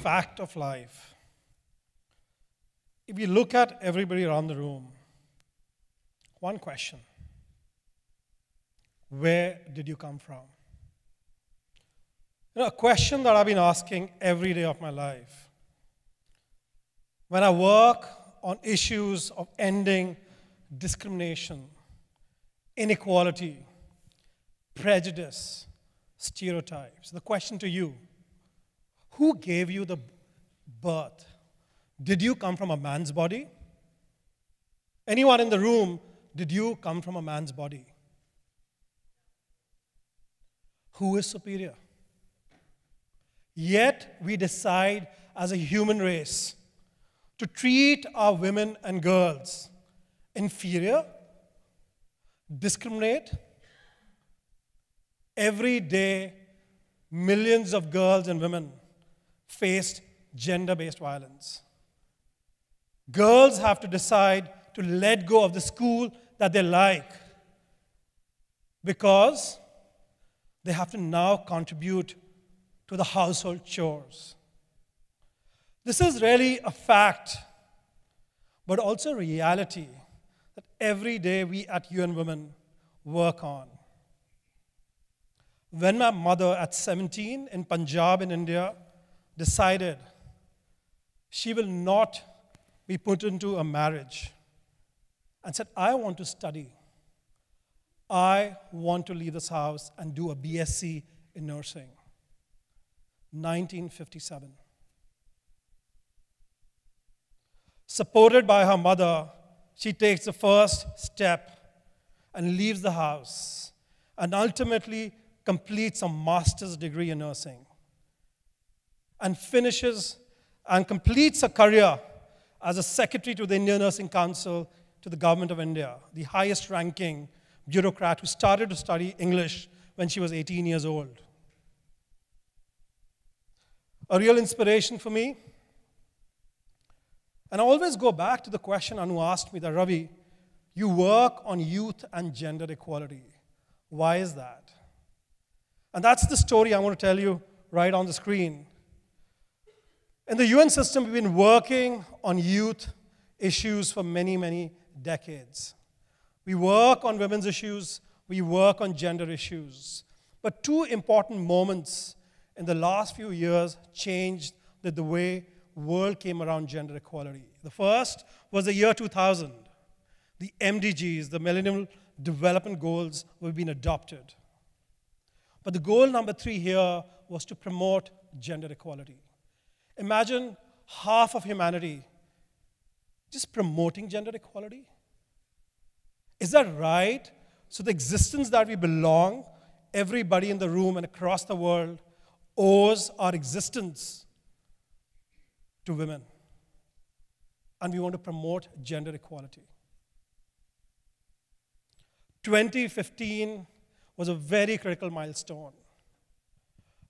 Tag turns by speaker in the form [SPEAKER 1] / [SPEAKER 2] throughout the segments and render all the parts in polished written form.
[SPEAKER 1] fact of life. If you look at everybody around the room, one question: where did you come from? A question that I've been asking every day of my life. When I work on issues of ending discrimination, inequality, prejudice, stereotypes, the question to you: who gave you the birth? Did you come from a man's body? Anyone in the room, did you come from a man's body? Who is superior? Yet we decide as a human race to treat our women and girls inferior, discriminate. Every day, millions of girls and women faced gender-based violence. Girls have to decide to let go of the school that they like because they have to now contribute to the household chores. This is really a fact, but also a reality that every day we at UN Women work on. When my mother at 17 in Punjab in India decided she will not be put into a marriage and said, I want to study. I want to leave this house and do a BSc in nursing. 1957. Supported by her mother, she takes the first step and leaves the house and ultimately completes a master's degree in nursing and finishes and completes a career as a secretary to the Indian Nursing Council to the government of India, the highest ranking bureaucrat who started to study English when she was 18 years old. A real inspiration for me. And I always go back to the question Anu asked me that, Ravi, you work on youth and gender equality. Why is that? And that's the story I want to tell you right on the screen. In the UN system, we've been working on youth issues for many, many decades. We work on women's issues, we work on gender issues. But two important moments in the last few years changed the way the world came around gender equality. The first was the year 2000. The MDGs, the Millennium Development Goals, were being adopted. But the goal number 3 here was to promote gender equality. Imagine half of humanity just promoting gender equality. Is that right? So the existence that we belong, everybody in the room and across the world, owes our existence to women. And we want to promote gender equality. 2015 was a very critical milestone.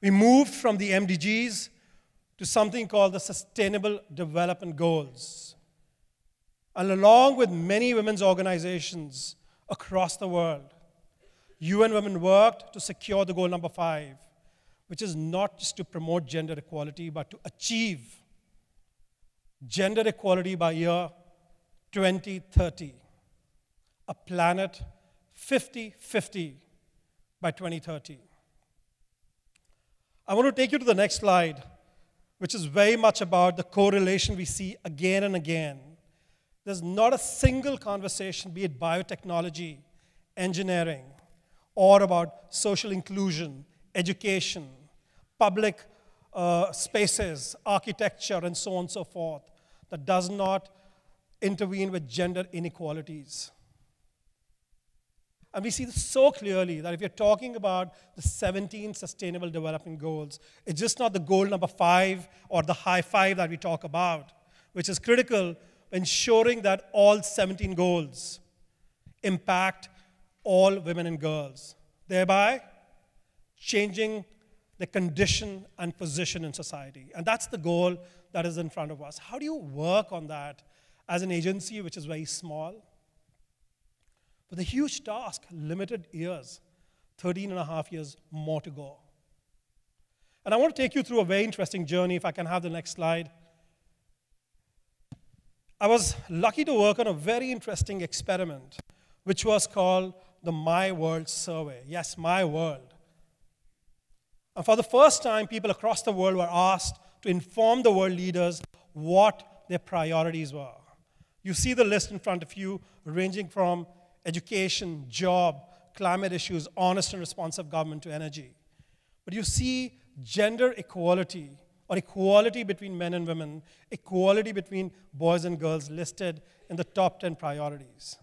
[SPEAKER 1] We moved from the MDGs to something called the Sustainable Development Goals. And along with many women's organizations across the world, UN Women worked to secure the goal number 5, which is not just to promote gender equality, but to achieve gender equality by year 2030. A planet 50-50 by 2030. I want to take you to the next slide, which is very much about the correlation we see again and again. There's not a single conversation, be it biotechnology, engineering, or about social inclusion, education, public spaces, architecture, and so on and so forth, that does not intervene with gender inequalities. And we see this so clearly that if you're talking about the 17 Sustainable Development Goals, it's just not the goal number 5 or the high 5 that we talk about, which is critical, ensuring that all 17 goals impact all women and girls, thereby changing the condition and position in society. And that's the goal that is in front of us. How do you work on that as an agency which is very small? With a huge task, limited years, 13 and a half years more to go. And I want to take you through a very interesting journey, if I can have the next slide. I was lucky to work on a very interesting experiment, which was called the My World Survey. Yes, My World. And for the first time, people across the world were asked to inform the world leaders what their priorities were. You see the list in front of you, ranging from education, job, climate issues, honest and responsive government to energy. But you see gender equality, or equality between men and women, equality between boys and girls listed in the top 10 priorities.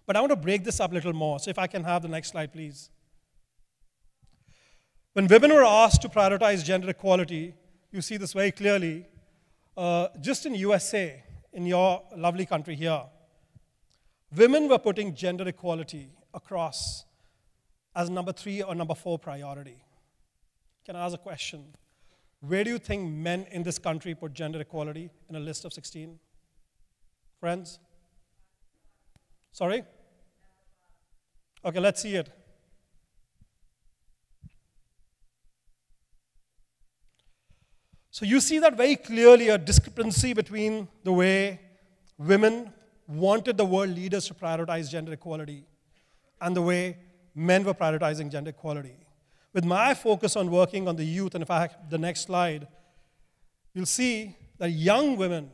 [SPEAKER 1] But I want to break this up a little more. So if I can have the next slide, please. When women were asked to prioritize gender equality, you see this very clearly, just in USA, in your lovely country here, women were putting gender equality across as number 3 or number 4 priority. Can I ask a question? Where do you think men in this country put gender equality in a list of 16? Friends? Sorry? Okay, let's see it. So you see that very clearly, a discrepancy between the way women wanted the world leaders to prioritize gender equality and the way men were prioritizing gender equality. With my focus on working on the youth, and if I have the next slide, you'll see that young women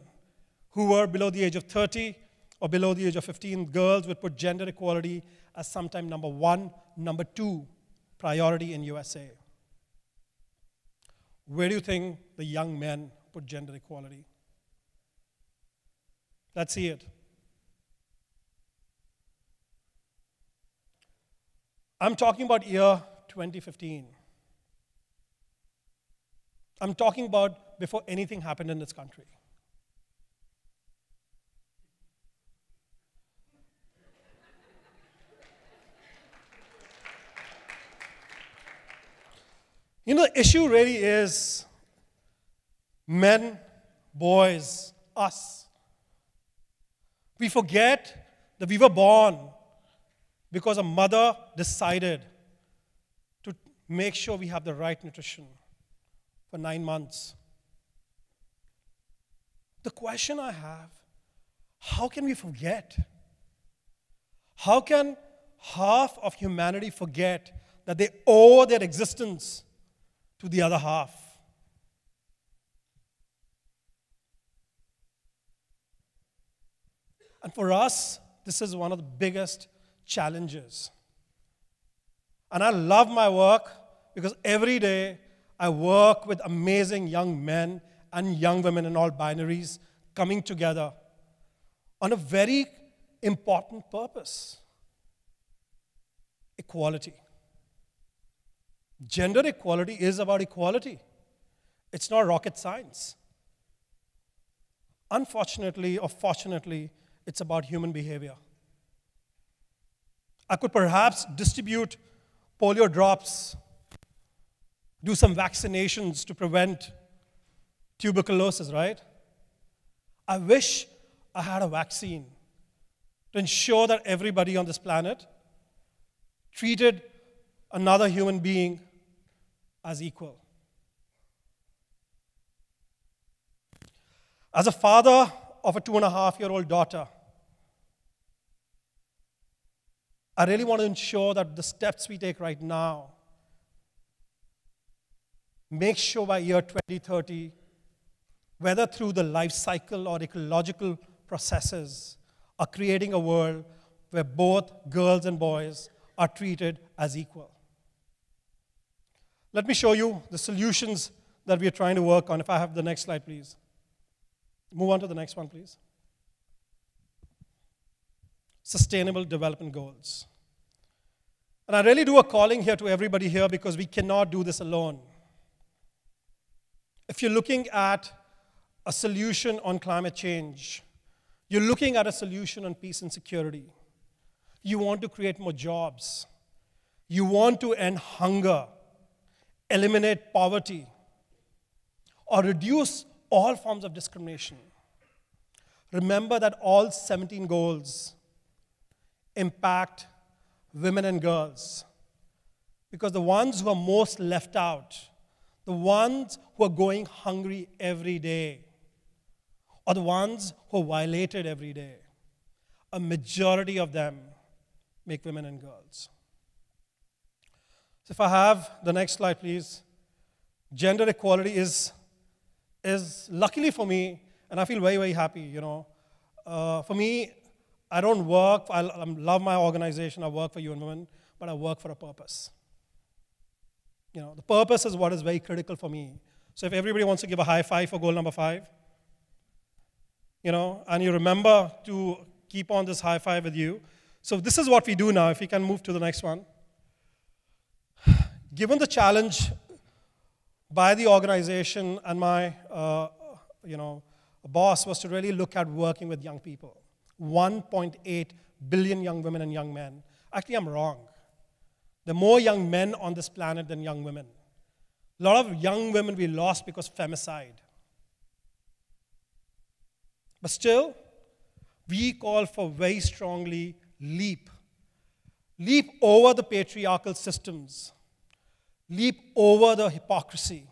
[SPEAKER 1] who were below the age of 30 or below the age of 15, girls would put gender equality as sometime number 1, number 2 priority in USA. Where do you think the young men put gender equality? Let's see it. I'm talking about year 2015. I'm talking about before anything happened in this country. You know, the issue really is men, boys, us. We forget that we were born because a mother decided to make sure we have the right nutrition for 9 months. The question I have, how can we forget? How can half of humanity forget that they owe their existence to the other half? And for us, this is one of the biggest challenges. And I love my work because every day I work with amazing young men and young women in all binaries coming together on a very important purpose: equality. Gender equality is about equality. It's not rocket science. Unfortunately or fortunately, it's about human behavior. I could perhaps distribute polio drops, do some vaccinations to prevent tuberculosis, right? I wish I had a vaccine to ensure that everybody on this planet treated another human being as equal. As a father of a 2.5-year-old daughter, I really want to ensure that the steps we take right now make sure by year 2030, whether through the life cycle or ecological processes, are creating a world where both girls and boys are treated as equal. Let me show you the solutions that we are trying to work on. If I have the next slide, please. Move on to the next one, please. Sustainable Development Goals. And I really do a calling here to everybody here because we cannot do this alone. If you're looking at a solution on climate change, you're looking at a solution on peace and security. You want to create more jobs. You want to end hunger, eliminate poverty, or reduce all forms of discrimination. Remember that all 17 goals impact women and girls. Because the ones who are most left out, the ones who are going hungry every day, are the ones who are violated every day. A majority of them make women and girls. So if I have the next slide, please. Gender equality is luckily for me, and I feel very, very happy, For me, I don't work, I love my organization, I work for UN Women, but I work for a purpose. The purpose is what is very critical for me. So if everybody wants to give a high five for goal number 5, and you remember to keep on this high five with you. So this is what we do now. If we can move to the next one. Given the challenge by the organization and my, boss was to really look at working with young people. 1.8 billion young women and young men. Actually, I'm wrong. There are more young men on this planet than young women. A lot of young women we lost because of femicide. But still, we call for very strongly leap. Leap over the patriarchal systems. Leap over the hypocrisy.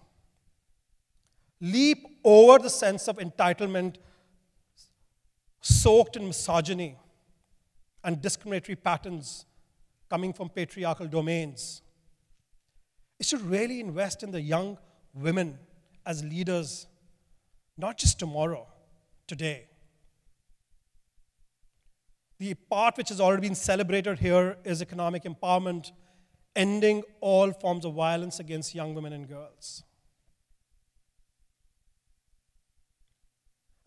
[SPEAKER 1] Leap over the sense of entitlement soaked in misogyny and discriminatory patterns coming from patriarchal domains. It should really invest in the young women as leaders, not just tomorrow, today. The part which has already been celebrated here is economic empowerment, ending all forms of violence against young women and girls.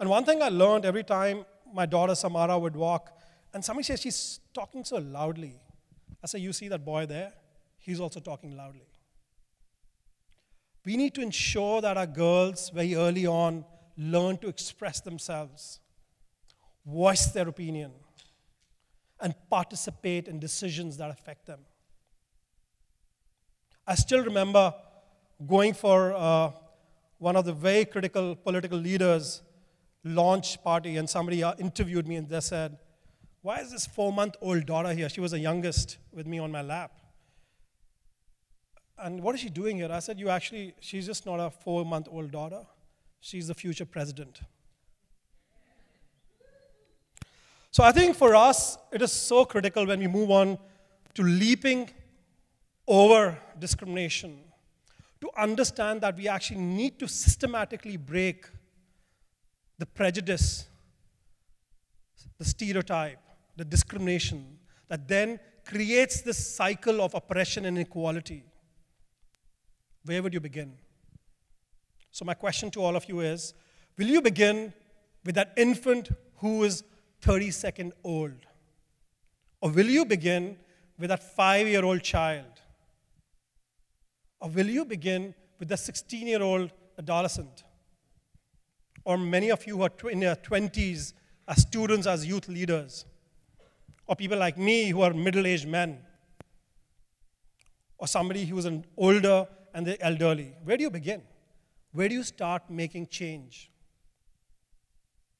[SPEAKER 1] And one thing I learned every time my daughter Samara would walk, and somebody says she's talking so loudly. I say, you see that boy there? He's also talking loudly. We need to ensure that our girls very early on learn to express themselves, voice their opinion, and participate in decisions that affect them. I still remember going for one of the very critical political leaders' launch party, and somebody interviewed me and they said, why is this 4-month-old daughter here? She was the youngest with me on my lap. And what is she doing here? I said, she's just not a 4-month-old daughter. She's the future president. So I think for us, it is so critical when we move on to leaping over discrimination, to understand that we actually need to systematically break the prejudice, the stereotype, the discrimination that then creates this cycle of oppression and inequality. Where would you begin? So my question to all of you is, will you begin with that infant who is 32nd old? Or will you begin with that 5-year-old child? Or will you begin with the 16-year-old adolescent? Or many of you who are in their 20s as students, as youth leaders? Or people like me who are middle-aged men? Or somebody who is an older and the elderly? Where do you begin? Where do you start making change?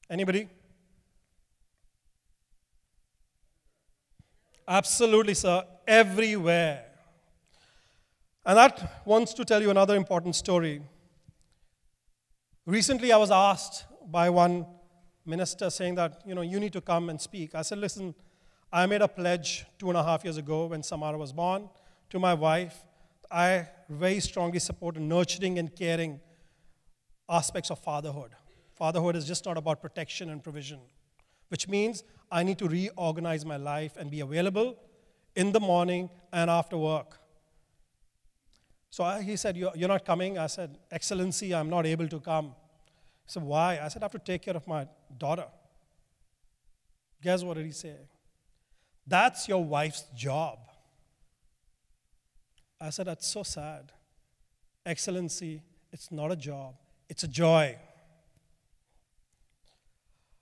[SPEAKER 1] Anybody? Absolutely, sir. Everywhere. And that wants to tell you another important story. Recently, I was asked by one minister saying that, you need to come and speak. I said, listen, I made a pledge 2.5 years ago when Samara was born to my wife. I very strongly support nurturing and caring aspects of fatherhood. Fatherhood is just not about protection and provision, which means I need to reorganize my life and be available in the morning and after work. So he said, you're not coming? I said, Excellency, I'm not able to come. He said, why? I said, I have to take care of my daughter. Guess what did he say? That's your wife's job. I said, that's so sad. Excellency, it's not a job, it's a joy.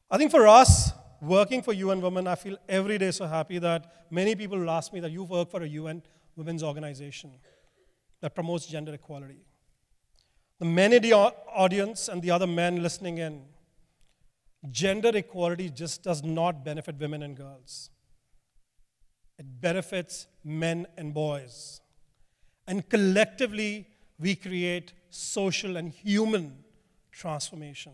[SPEAKER 1] I think for us, working for UN Women, I feel every day so happy that many people will ask me that you work for a UN women's organization that promotes gender equality. The men in the audience and the other men listening in, gender equality just does not benefit women and girls. It benefits men and boys. And collectively, we create social and human transformation.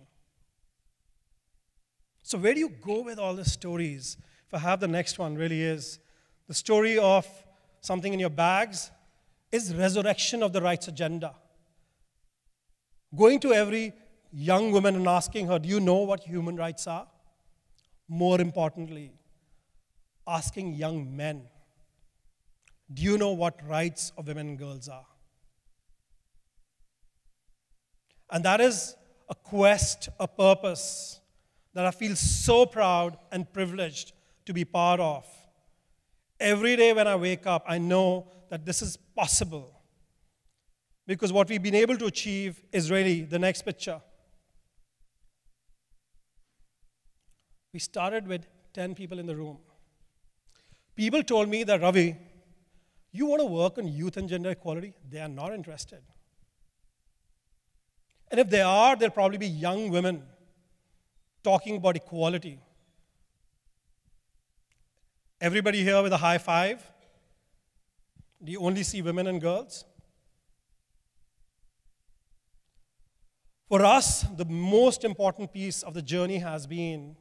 [SPEAKER 1] So where do you go with all these stories? If I have the next one, really is the story of something in your bags is resurrection of the rights agenda. Going to every young woman and asking her, do you know what human rights are? More importantly, asking young men, do you know what rights of women and girls are? And that is a quest, a purpose that I feel so proud and privileged to be part of. Every day when I wake up, I know that this is possible. Because what we've been able to achieve is really the next picture. We started with 10 people in the room. People told me that, Ravi, you want to work on youth and gender equality? They are not interested. And if they are, they'll probably be young women talking about equality. Everybody here with a high five? Do you only see women and girls? For us, the most important piece of the journey has been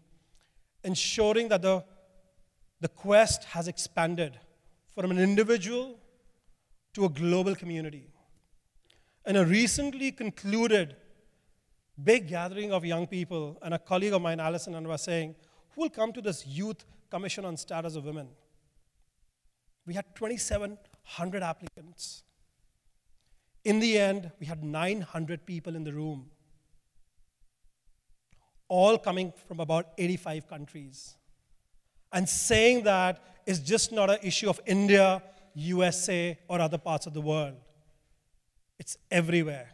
[SPEAKER 1] ensuring that the quest has expanded from an individual to a global community. In a recently concluded big gathering of young people, and a colleague of mine, Alison, and was saying, who will come to this Youth Commission on Status of Women? We had 2,700 applicants. In the end, we had 900 people in the room, all coming from about 85 countries. And saying that is just not an issue of India, USA, or other parts of the world. It's everywhere.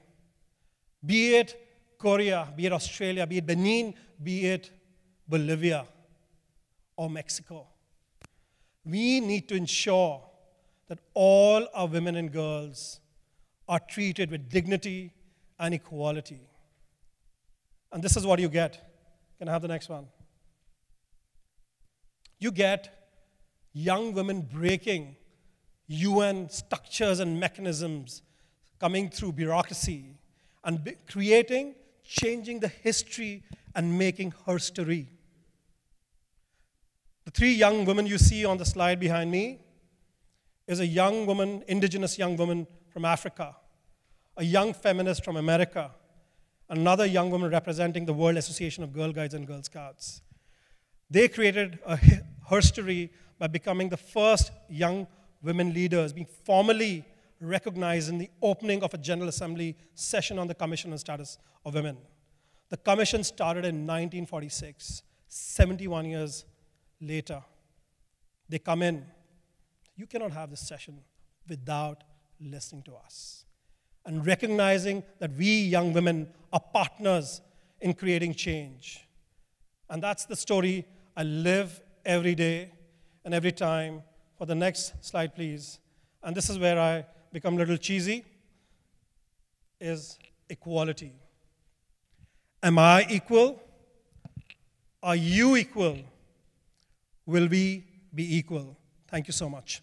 [SPEAKER 1] Be it Korea, be it Australia, be it Benin, be it Bolivia or Mexico. We need to ensure that all our women and girls are treated with dignity and equality. And this is what you get. Can I have the next one? You get young women breaking UN structures and mechanisms, coming through bureaucracy, and changing the history and making herstory. The three young women you see on the slide behind me is a young woman, indigenous young woman from Africa, a young feminist from America, another young woman representing the World Association of Girl Guides and Girl Scouts. They created a herstory by becoming the first young women leaders, being formally recognized in the opening of a General Assembly session on the Commission on Status of Women. The Commission started in 1946, 71 years later. They come in. You cannot have this session without listening to us and recognizing that we young women are partners in creating change. And that's the story I live every day and every time. For the next slide, please. And this is where I become a little cheesy, is equality. Am I equal? Are you equal? Will we be equal? Thank you so much.